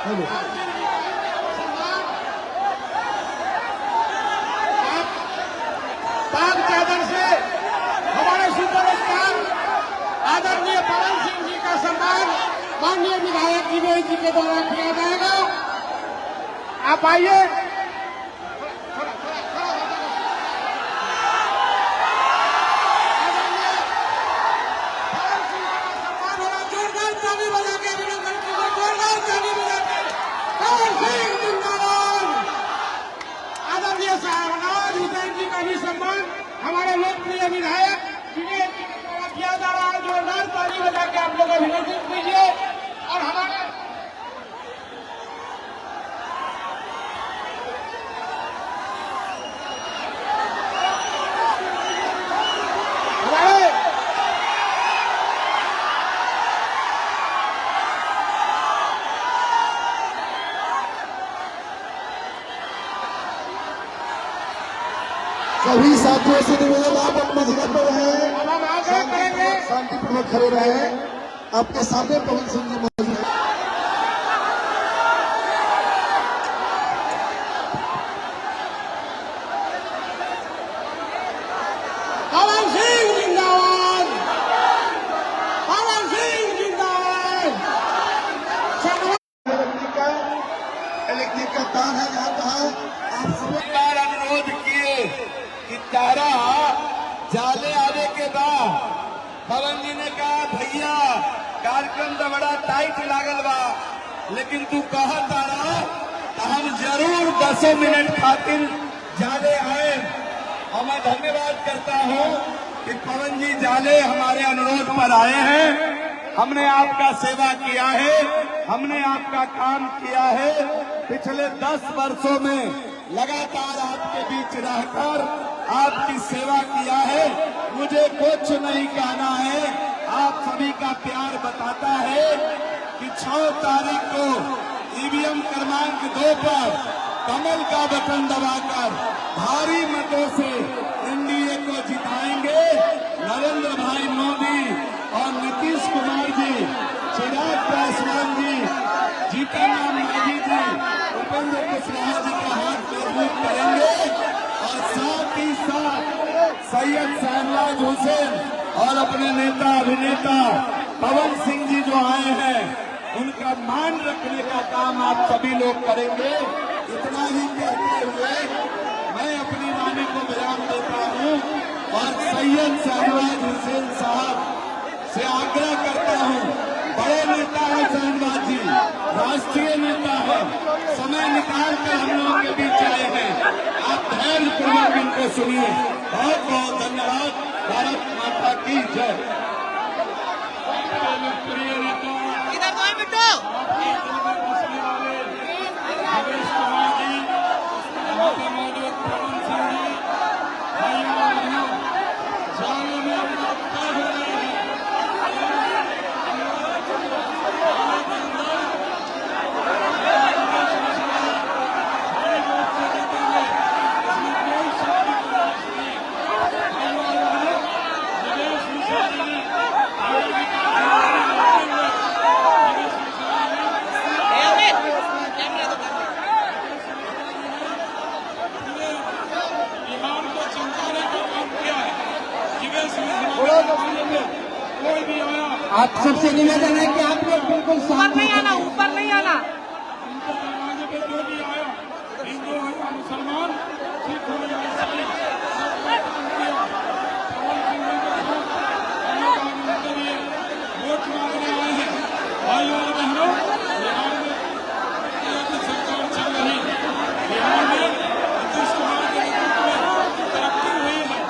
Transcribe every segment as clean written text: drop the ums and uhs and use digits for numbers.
पाक चादर से हमारे सुपरस्टार आदरणीय पवन सिंह जी का सम्मान माननीय विधायक दिनेश जी के द्वारा किया जाएगा। आप आइए। सम्मान हमारे लोकप्रिय विधायक दिनेश जी के द्वारा किया जा रहा है। जोरदार ताली बजा के आप लोग अभिनंदन कीजिए। और हमारे सभी साथियों से निवेदन, आप अपनी जगह पर रहें, शांतिपूर्वक खड़े रहें। आपके सामने पवन सिंह जी मौजूद हैं। पवन सिंह जिंदाबाद, पवन सिंह जिंदाबाद। इलेक्ट्रिक का तार है यहाँ कहा आप सब अनुरोध किए कि तारा जाले आने के बाद पवन जी ने कहा भैया कार्यक्रम तो बड़ा टाइट लागल बा, लेकिन तू कहा तारा तो हम जरूर 10 मिनट खातिर जाले आए। और मैं धन्यवाद करता हूँ कि पवन जी जाले हमारे अनुरोध पर आए हैं। हमने आपका सेवा किया है, हमने आपका काम किया है। पिछले 10 वर्षों में लगातार आपके बीच रहकर आपकी सेवा किया है। मुझे कुछ नहीं कहना है, आप सभी का प्यार बताता है कि 6 तारीख को ईवीएम क्रमांक 2 पर कमल का बटन दबाकर भारी मतों से एनडीए को जिताएंगे। नरेंद्र भाई मोदी और नीतीश कुमार जी, चिराग पासवान जी, जीतन राम मांझी जी, उपेंद्र कुशवाहा जी का हाथ मजबूत करेंगे। और साथ ही साथ सैयद शाहनवाज हुसैन और अपने नेता अभिनेता पवन सिंह जी जो आए हैं, उनका मान रखने का काम आप सभी लोग करेंगे। इतना ही कहते हुए मैं अपनी वाणी को विराम देता हूँ और सैयद शाहनवाज हुसैन साहब से आग्रह करता हूँ, बड़े नेता है शाहनवाज जी, राष्ट्रीय नेता है, समय निकाल कर हम लोगों के बीच आए हैं। आप धैर्यपूर्वक इनको सुनिए। बहुत बहुत धन्यवाद। भारत माता की जय। प्रिय नेता आप सबसे निवेदन है कि आप लोग बिल्कुल ऊपर नहीं आना, ऊपर नहीं आना। जो भी आया, हिंदू हो या मुसलमान, सिख हो या ईसाई, वोट मांगने आए हैं। भाइयों और बहनों, बिहार में सरकार चल रही है। बिहार में नीतीश कुमार के नेतृत्व में तरक्की हुई है,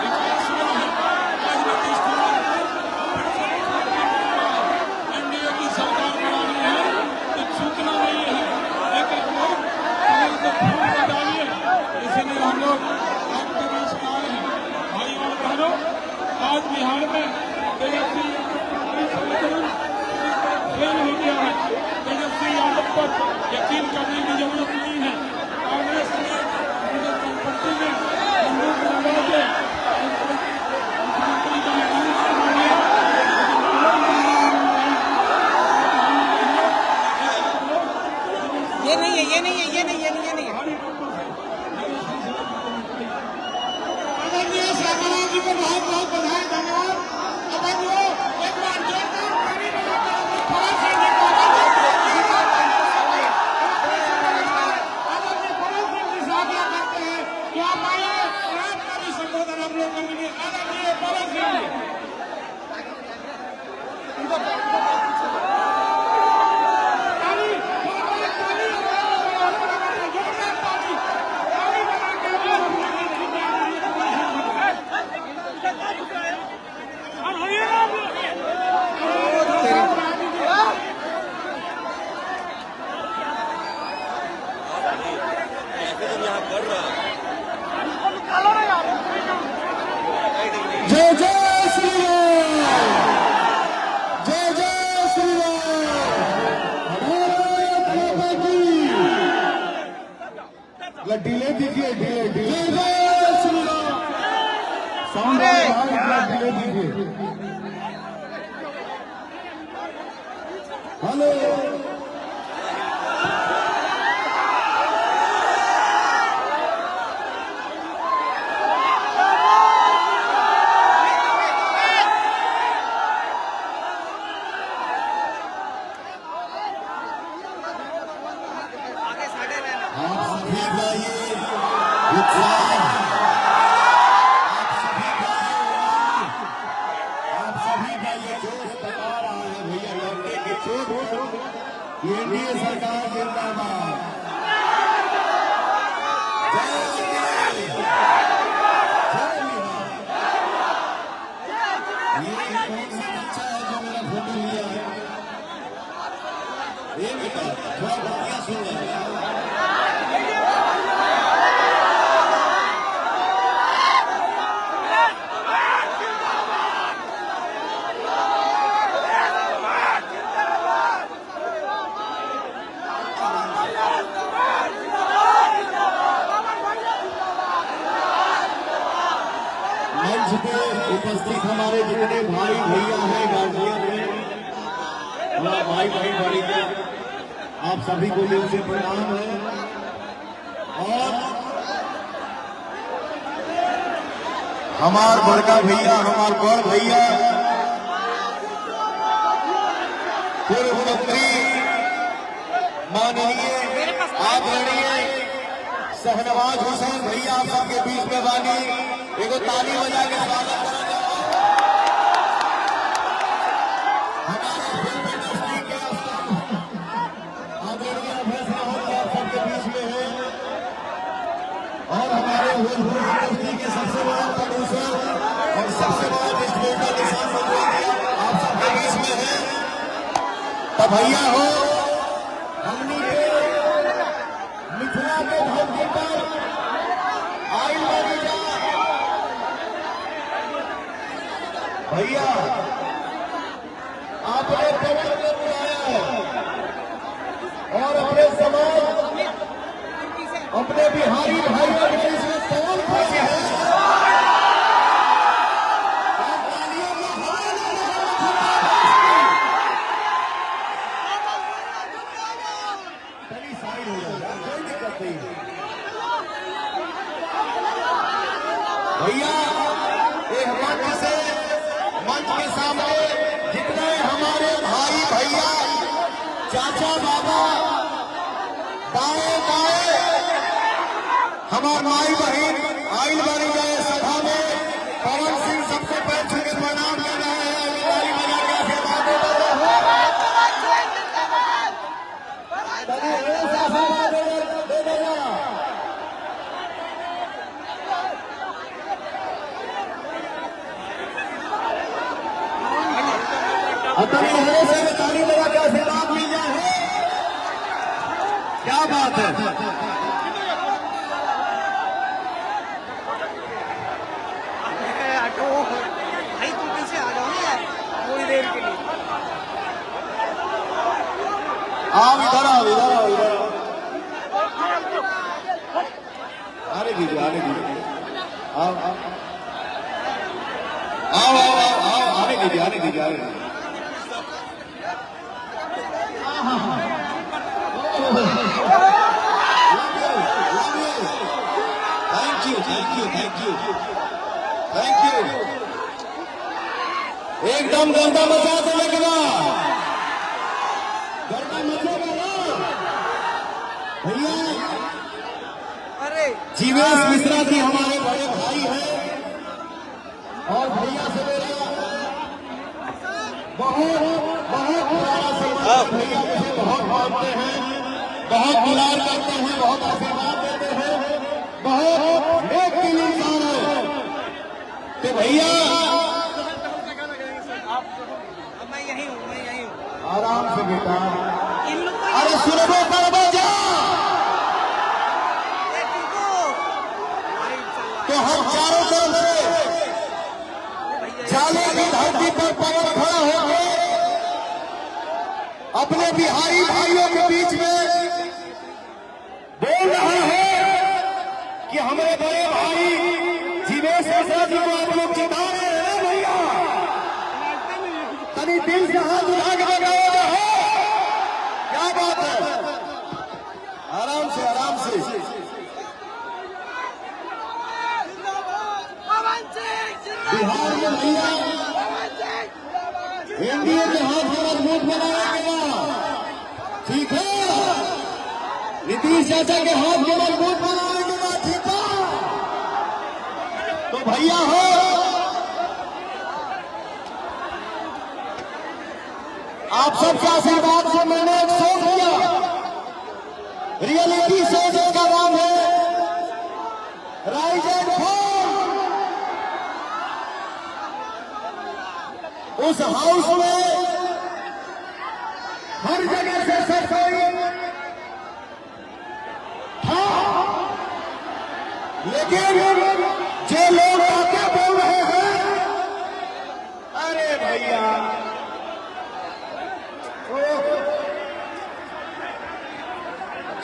विकास हुआ है। आज नीतीश कुमार को एनडीए की सरकार बनानी है तो ये नहीं है, ये नहीं है, ये नहीं है, ये नहीं है। आदरणीय श्यामला जी को बहुत बहुत बधाई, धन्यवाद। अब वो एक बार जोरदार ताली बजाकर अपने पवन सिंह जी को आदरणीय पवन सिंह जी से आज्ञा करते हैं कि आप आइए और आपका भी संबोधन हम लोग करेंगे। आदरणीय पवन सिंह जी। ताली, जोरदार ताली, जोरदार ताली, ताली बजा के जय जय श्री राम, जय जय श्री राम, भारत माता की। डिले दीजिए, डिले डिले। जय जय श्री राम, साउंड डिले दीजिए। हेलो, आगे साढ़े रहना। आप सभी का ये उत्साह, आप सभी का ये उमंग, आप सभी का ये जोश बता रहा है भैया लौटने की चोट। ये एनडीए सरकार जिंदाबाद। जय श्री राम, जय बिहार। ये कौन सा बच्चा है जो मेरा फोटो लिया है? ये बेटा थोड़ा बढ़िया सुन रहा है। मंच पे उपस्थित हमारे जितने भाई भैया हैं, गार्जियन हैं, हमारा भाई बहन बड़ी है, आप सभी को दिल से प्रणाम है। और हमार बड़का भैया, हमार बड़ भैया पूर्व मंत्री माननीय आदरणीय शहनवाज हुसैन भैया आप सबके बीच में बानी, एगो ताली बजा के स्वागत करेंगे। हमारे फिल्म इंडस्ट्री के आदरणीय फैसला होकर आप सबके बीच में है, और हमारे फिल्म इंडस्ट्री के सबसे बड़ा प्रोड्यूसर और सबसे बड़ा डिस्ट्रीब्यूटर निशान मंत्री आप सबके बीच में है। तब भैया हो, हमनी के मिथिला के धरती पर आई वाली जा भैया, आपने पवन को बुलाया है और अपने समाज, अपने बिहारी भाइयों के इसमें पवन को है। साइड हो जाएगा, कोई दिक्कत नहीं है भैया। एक मंच के सामने जितने हमारे भाई भैया, चाचा बाबा, दाएं बाएं हमारे माई बहन आइल बनी जाए सभा में, पवन सिंह सबसे पैर छू के प्रणाम कर रहे हैं, ताली बजा के आशीर्वाद दे रहे हैं। अतः से ताली बजा के आशीर्वाद मिल जाए, क्या बात है। भाई तुम पीछे आ जाओ यार थोड़ी देर के लिए। आप इधर आओ, इधर आओ, इधर आओ। आने दीजिए, आने दीजिए। आओ आओ आओ आओ आओ, आने दीजिए, आने दीजिए, आने दीजिए। हाँ हाँ हाँ। Thank you thank you. एकदम गर्दा मचा दो लगना, गर्दा मचेगा ना भैया। अरे जीवेश मिश्रा जी हमारे बड़े भाई हैं और भैया से मेरा बहुत बहुत पुराना संबंध। भैया मुझे बहुत मानते हैं, बहुत दुलार करते हैं, बहुत आशीर्वाद देते हैं, बहुत नेक दिल इंसान है। तो भैया अब मैं यही हूँ, मैं यही हूँ। आराम से बेटा, इन लोग को अरे सुनो बड़बा जा। तो हम चारों तरफ से जाले की धरती पर पवन खड़ा होकर अपने बिहारी भाइयों के बीच में बोल रहा है कि हमारे बड़े भाई जीवेश मिश्रा जी को आप लोग जिता रहे हैं भैया। तनी दिल से हाथ उठा के बताओ जो है क्या बात है। आराम से आराम से। बिहार में भैया एनडीए के हाथ को मजबूत बनाएगा, ठीक है। नीतीश चाचा के हाथ को मजबूत बनाएगा, ठीक है। तो भैया हो, आप सबके आशीर्वाद से मैंने एक शो किया, रियलिटी शो जिसका नाम है राइज एंड फॉल। उस हाउस में हर जगह से सब कोई था, लेकिन जो लोग आके बोल रहे हैं, अरे भैया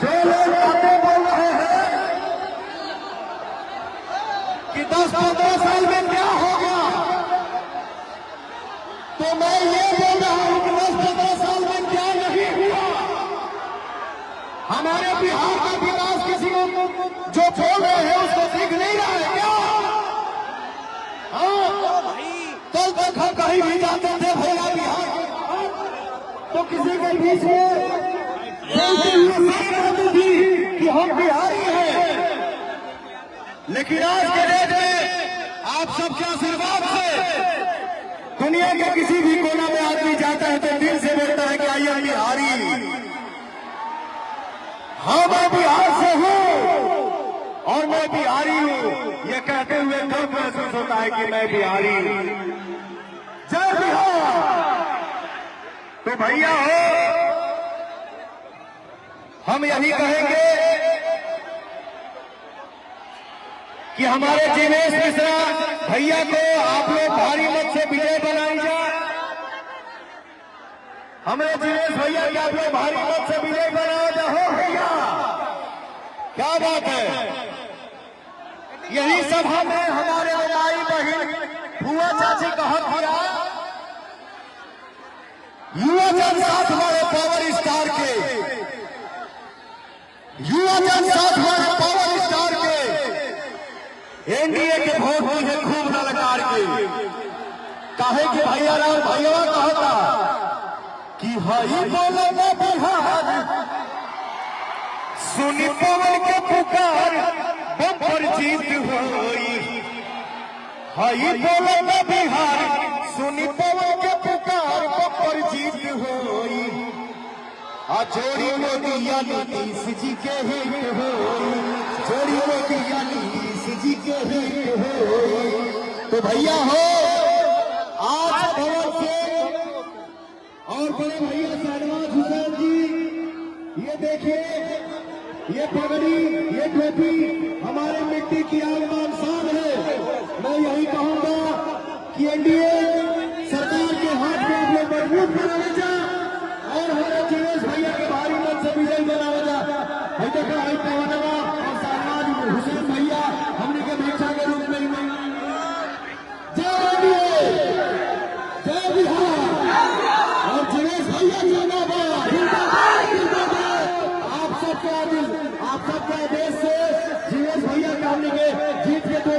जो लोग आके बोल रहे हैं कि 10-15 साल में क्या होगा, तो मैं ये बोल रहा हूं कि 10-15 साल में क्या नहीं हुआ। हमारे बिहार का विकास किसी को जो बोल रहे हैं उसको दिख नहीं रहा है क्या? हाँ, कल तक हम कहीं भी जाते थे भैया बिहार के, तो किसी के बीच में थी कि हम बिहारी हैं। लेकिन आज के डेट में आप सबके आशीर्वाद से दुनिया के किसी भी कोना में आदमी जाता है तो दिल से बोलता है कि आई एम बिहारी। हाँ, मैं बिहार से हूँ और मैं बिहारी हूँ, ये कहते हुए गर्व महसूस होता है कि मैं बिहारी हूँ। जय बिहार। तो भैया हो, हम यही कहेंगे कि हमारे जीवेश मिश्रा भैया को आप लोग भारी मत से विजय बनाई जाए। हमारे जीवेश भैया के आप लोग भारी मत से विजय बनाओ जाओ भैया, क्या बात है। यही सभा में हमारे माई बहन फुआ चाची कहत दिया, युवा जन साथ हमारे पावर स्टार के, युवा जन साथ हमारे पावर स्टार के, एनडीए के वोट मुझे खूब ललकार के। काहे कि भैया राम भैया कहता कि हई बोलो ना बिहार, सुनी पवन के पुकार, बम्पर जीत होई। हई बोलो ना बिहार, सुनी पवन के पुकार, बम्पर जीत होई। आ जोड़ी मोदिया नीतीश जी के हित होई, जोड़ी मोदिया नीतीश जी के हित होई। तो भैया हो, आज भवन से और बड़े भैया शहनवाज हुसैन जी, ये देखिए, ये पगड़ी, ये टोपी हमारे मिट्टी की आगमान शान है। मैं यही कहूंगा कि एनडीए सरकार के हाथ में आप लोग मजबूत बनावे जा और हमारे जीवेश भैया के भारी मत से विजय बनावे जा। भाई देखो, भाई पवनवा और शहनवाज हुसैन भैया हमने के भिक्षा के रूप में जय एनडीए, जय बिहार और जीवेश भैया जिंदाबाद, जिंदाबाद, जिंदाबाद। आप सबके आदेश से जीवेश भैया के हमने के जीत के 2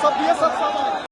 सब दिए सब